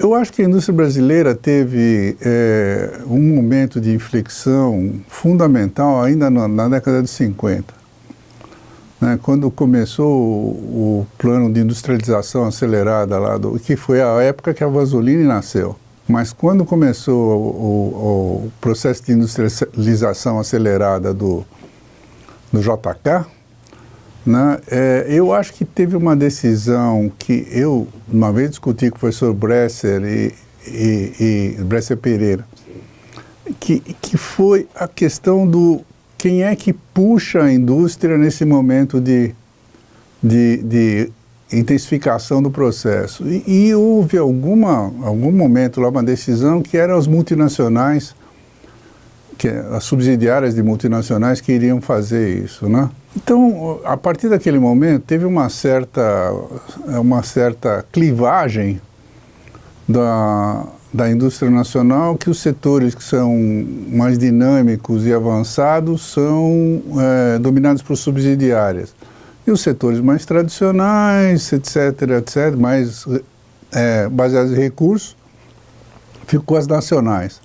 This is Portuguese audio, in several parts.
Eu acho que a indústria brasileira teve um momento de inflexão fundamental ainda na década de 50. Né, quando começou o plano de industrialização acelerada, que foi a época que a Vanzolini nasceu. Mas quando começou o processo de industrialização acelerada do JK, né, eu acho que teve uma decisão que eu uma vez discuti com o professor Bresser e Bresser Pereira, que foi a questão do quem é que puxa a indústria nesse momento de intensificação do processo. E houve algum momento lá, uma decisão que eram as multinacionais, as subsidiárias de multinacionais que iriam fazer isso, né? Então, a partir daquele momento, teve uma certa clivagem da indústria nacional, que os setores que são mais dinâmicos e avançados são dominados por subsidiárias. E os setores mais tradicionais, etc., mais baseados em recursos, ficou as nacionais.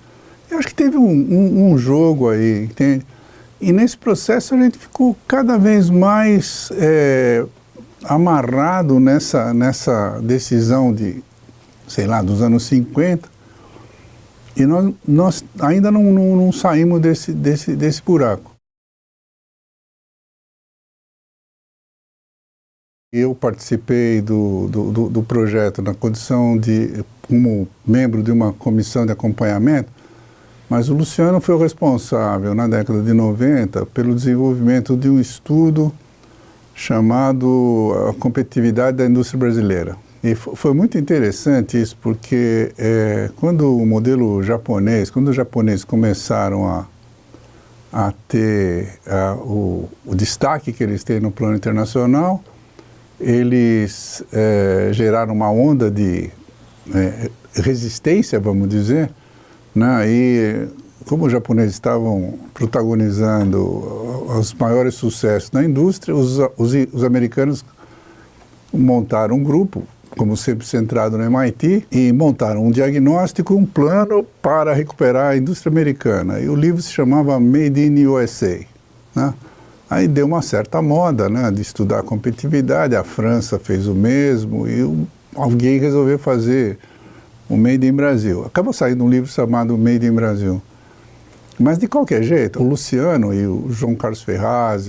Eu acho que teve um jogo aí, entende? E nesse processo a gente ficou cada vez mais amarrado nessa decisão sei lá, dos anos 50, e nós ainda não saímos desse buraco. Eu participei do projeto na condição como membro de uma comissão de acompanhamento, mas o Luciano foi o responsável, na década de 90, pelo desenvolvimento de um estudo chamado A Competitividade da Indústria Brasileira. E foi muito interessante isso, porque quando os japoneses começaram a ter o destaque que eles têm no plano internacional, eles geraram uma onda de resistência, vamos dizer, né? E como os japoneses estavam protagonizando os maiores sucessos na indústria, os americanos montaram um grupo, como sempre centrado no MIT, e montaram um diagnóstico, um plano para recuperar a indústria americana. E o livro se chamava Made in USA, né? Aí deu uma certa moda, né, de estudar a competitividade, a França fez o mesmo, e alguém resolveu fazer o Made in Brasil. Acabou saindo um livro chamado Made in Brasil. Mas, de qualquer jeito, o Luciano e o João Carlos Ferraz,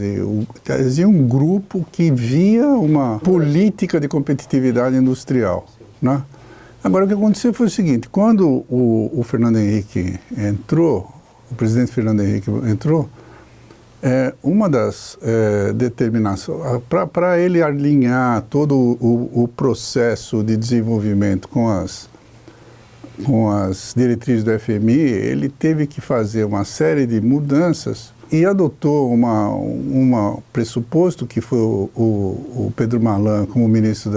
tinham um grupo que via uma política de competitividade industrial, né? Agora, o que aconteceu foi o seguinte: quando o Fernando Henrique entrou, o presidente Fernando Henrique entrou, uma das determinações, para ele alinhar todo o processo de desenvolvimento com as diretrizes do FMI, ele teve que fazer uma série de mudanças e adotou um pressuposto que foi o Pedro Malan, como ministro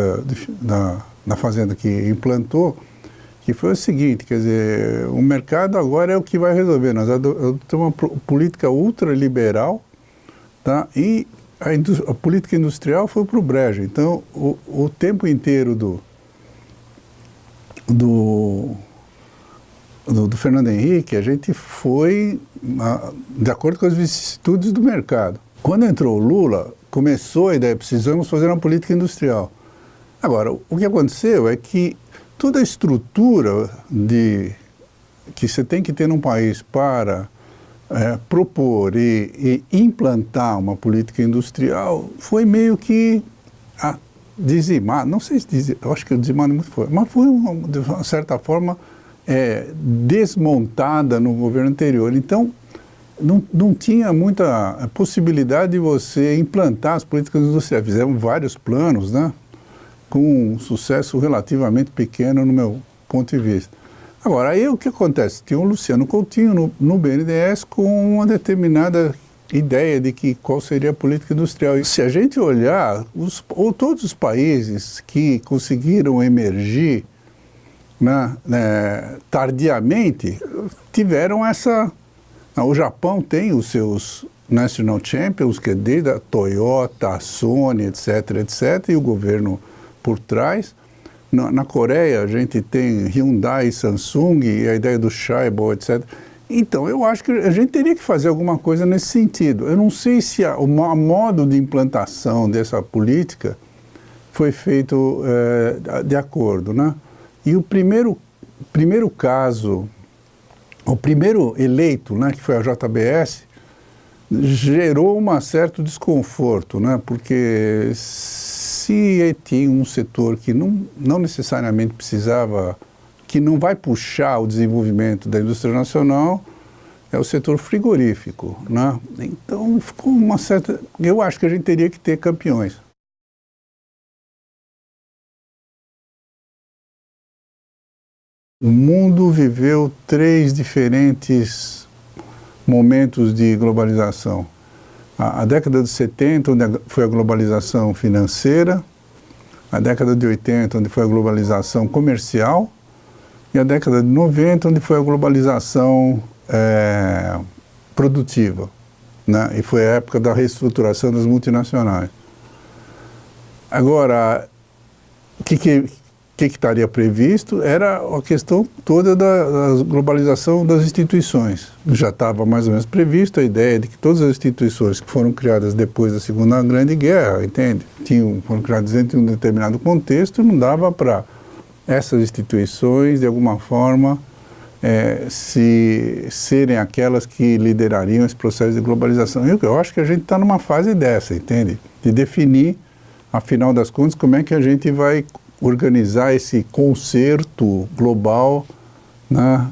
da Fazenda, que implantou, que foi o seguinte: quer dizer, o mercado agora é o que vai resolver. Nós adotamos uma política ultraliberal, tá? E a política industrial foi para o brejo. Então, o tempo inteiro do Fernando Henrique, a gente foi de acordo com as vicissitudes do mercado. Quando entrou o Lula, começou a ideia: precisamos fazer uma política industrial. Agora, o que aconteceu é que toda a estrutura que você tem que ter num país para propor e implantar uma política industrial foi meio que dizimada. Não sei se dizimada, eu acho que dizimada é muito forte, mas foi, de uma certa forma, desmontada no governo anterior. Então, não tinha muita possibilidade de você implantar as políticas industriais. Fizemos vários planos, né, com um sucesso relativamente pequeno no meu ponto de vista. Agora, aí o que acontece? Tinha o Luciano Coutinho no BNDES com uma determinada ideia de qual seria a política industrial. E se a gente olhar, todos os países que conseguiram emergir, né, tardiamente, tiveram essa... O Japão tem os seus National Champions, que é desde a Toyota, a Sony, etc., e o governo por trás. Na Coreia, a gente tem Hyundai, Samsung, e a ideia do Shaibol, etc. Então, eu acho que a gente teria que fazer alguma coisa nesse sentido. Eu não sei se o modo de implantação dessa política foi feito de acordo, né? E o primeiro caso, o primeiro eleito, né, que foi a JBS, gerou um certo desconforto, né? Porque se tinha um setor que não necessariamente precisava, que não vai puxar o desenvolvimento da indústria nacional, é o setor frigorífico, né? Então ficou uma certa... Eu acho que a gente teria que ter campeões. O mundo viveu 3 diferentes momentos de globalização. A década de 70, onde foi a globalização financeira, a década de 80, onde foi a globalização comercial, e a década de 90, onde foi a globalização produtiva, né? E foi a época da reestruturação das multinacionais. Agora, o que estaria previsto era a questão toda da globalização das instituições. Já estava mais ou menos previsto a ideia de que todas as instituições que foram criadas depois da Segunda Grande Guerra, entende? Foram criadas dentro de um determinado contexto e não dava para essas instituições, de alguma forma, serem aquelas que liderariam esse processo de globalização. Eu acho que a gente está numa fase dessa, entende? De definir, afinal das contas, como é que a gente vai organizar esse concerto global, né,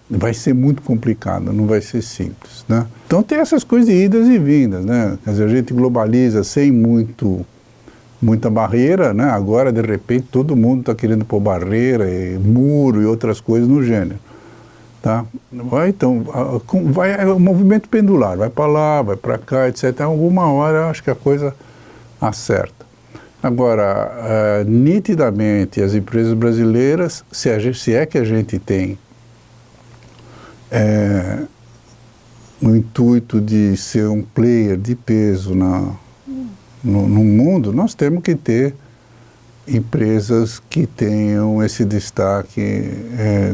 vai ser muito complicado, não vai ser simples, né? Então tem essas coisas de idas e vindas, né? Quer dizer, a gente globaliza sem muita barreira, né? Agora, de repente, todo mundo está querendo pôr barreira, e muro e outras coisas no gênero, tá? Então, é um movimento pendular, vai para lá, vai para cá, etc. Alguma hora, acho que a coisa acerta. Agora, nitidamente, as empresas brasileiras, se é que a gente tem o intuito de ser um player de peso no mundo, nós temos que ter empresas que tenham esse destaque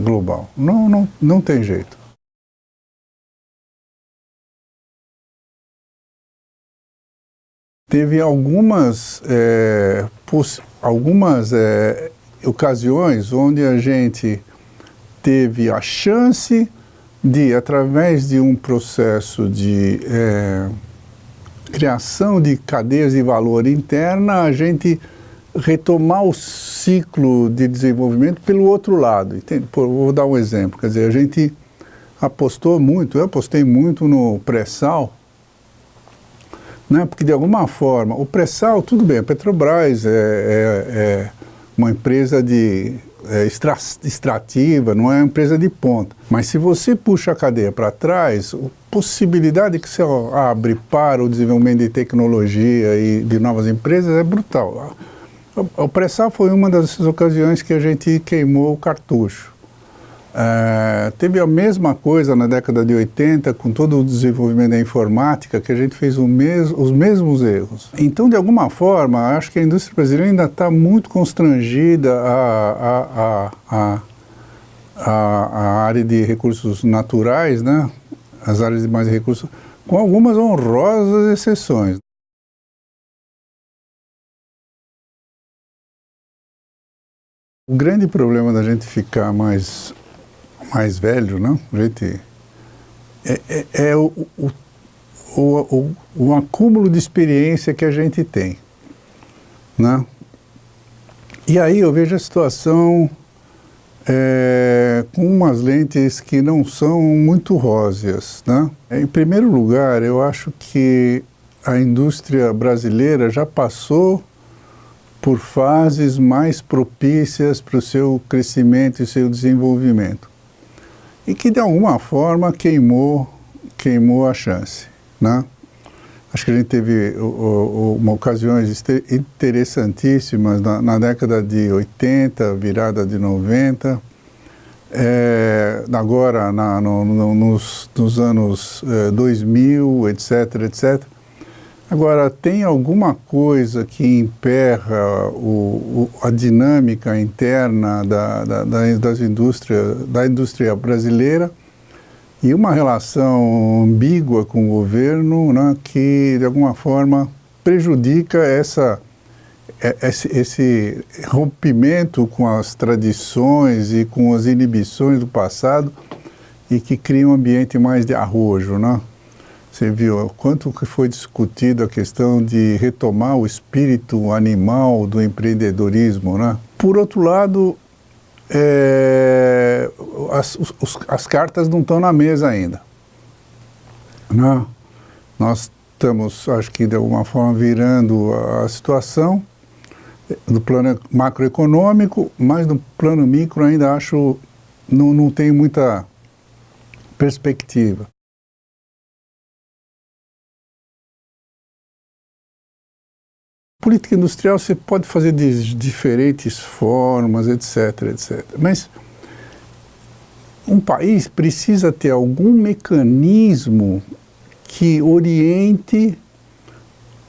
global. Não tem jeito. Teve algumas ocasiões onde a gente teve a chance de, através de um processo de criação de cadeias de valor interna, a gente retomar o ciclo de desenvolvimento pelo outro lado. Entende? Vou dar um exemplo. Quer dizer, a gente apostou muito, eu apostei muito no pré-sal, né? Porque, de alguma forma, o pré-sal, tudo bem, a Petrobras é uma empresa extrativa, não é uma empresa de ponta. Mas se você puxa a cadeia para trás, a possibilidade que você abre para o desenvolvimento de tecnologia e de novas empresas é brutal. O pré-sal foi uma dessas ocasiões que a gente queimou o cartucho. Teve a mesma coisa na década de 80, com todo o desenvolvimento da informática, que a gente fez os mesmos erros. Então, de alguma forma, acho que a indústria brasileira ainda está muito constrangida à área de recursos naturais, né? As áreas de mais recursos, com algumas honrosas exceções. O grande problema da gente ficar mais velho, né? A gente o acúmulo de experiência que a gente tem, né? E aí eu vejo a situação com umas lentes que não são muito róseas, né? Em primeiro lugar, eu acho que a indústria brasileira já passou por fases mais propícias para o seu crescimento e seu desenvolvimento, e que de alguma forma queimou a chance, né? Acho que a gente teve ocasiões interessantíssimas na década de 80, virada de 90, agora nos anos 2000, etc., etc. Agora, tem alguma coisa que emperra a dinâmica interna da indústria brasileira e uma relação ambígua com o governo, né, que, de alguma forma, prejudica esse rompimento com as tradições e com as inibições do passado e que cria um ambiente mais de arrojo, né? Você viu quanto que foi discutido a questão de retomar o espírito animal do empreendedorismo, né? Por outro lado, as cartas não estão na mesa ainda, né? Nós estamos, acho que de alguma forma, virando a situação no plano macroeconômico, mas no plano micro ainda acho não tem muita perspectiva. Política industrial você pode fazer de diferentes formas, etc, etc. Mas um país precisa ter algum mecanismo que oriente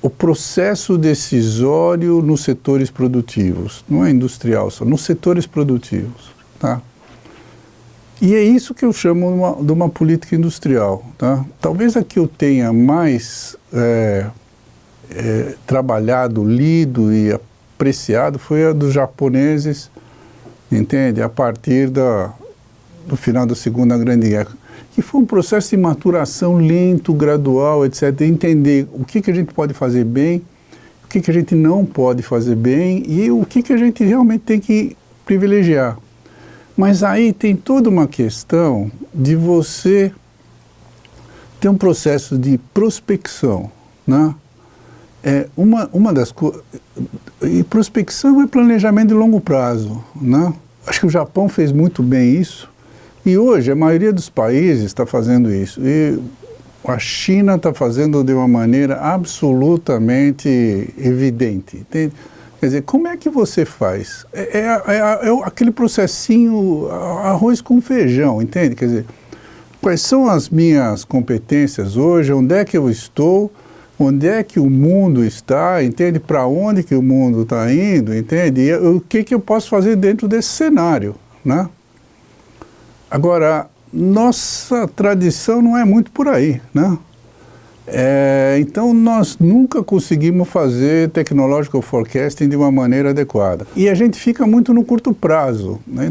o processo decisório nos setores produtivos. Não é industrial só, nos setores produtivos, tá? E é isso que eu chamo de uma política industrial, tá? Talvez a que eu tenha mais trabalhado, lido e apreciado foi a dos japoneses, entende? A partir do final da Segunda Grande Guerra, que foi um processo de maturação lento, gradual, etc. Entender o que a gente pode fazer bem, o que a gente não pode fazer bem e o que a gente realmente tem que privilegiar. Mas aí tem toda uma questão de você ter um processo de prospecção, né? Uma das coisas... E prospecção é planejamento de longo prazo, né? Acho que o Japão fez muito bem isso. E hoje a maioria dos países está fazendo isso. E a China está fazendo de uma maneira absolutamente evidente, entende? Quer dizer, como é que você faz? Aquele processinho arroz com feijão, entende? Quer dizer, quais são as minhas competências hoje? Onde é que eu estou? Onde é que o mundo está, entende? Para onde que o mundo está indo, entende? E o que eu posso fazer dentro desse cenário, né? Agora, nossa tradição não é muito por aí, né? Então, nós nunca conseguimos fazer technological forecasting de uma maneira adequada. E a gente fica muito no curto prazo, né?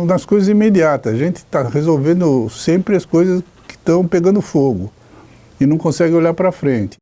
Nas coisas imediatas. A gente está resolvendo sempre as coisas que estão pegando fogo e não consegue olhar para frente.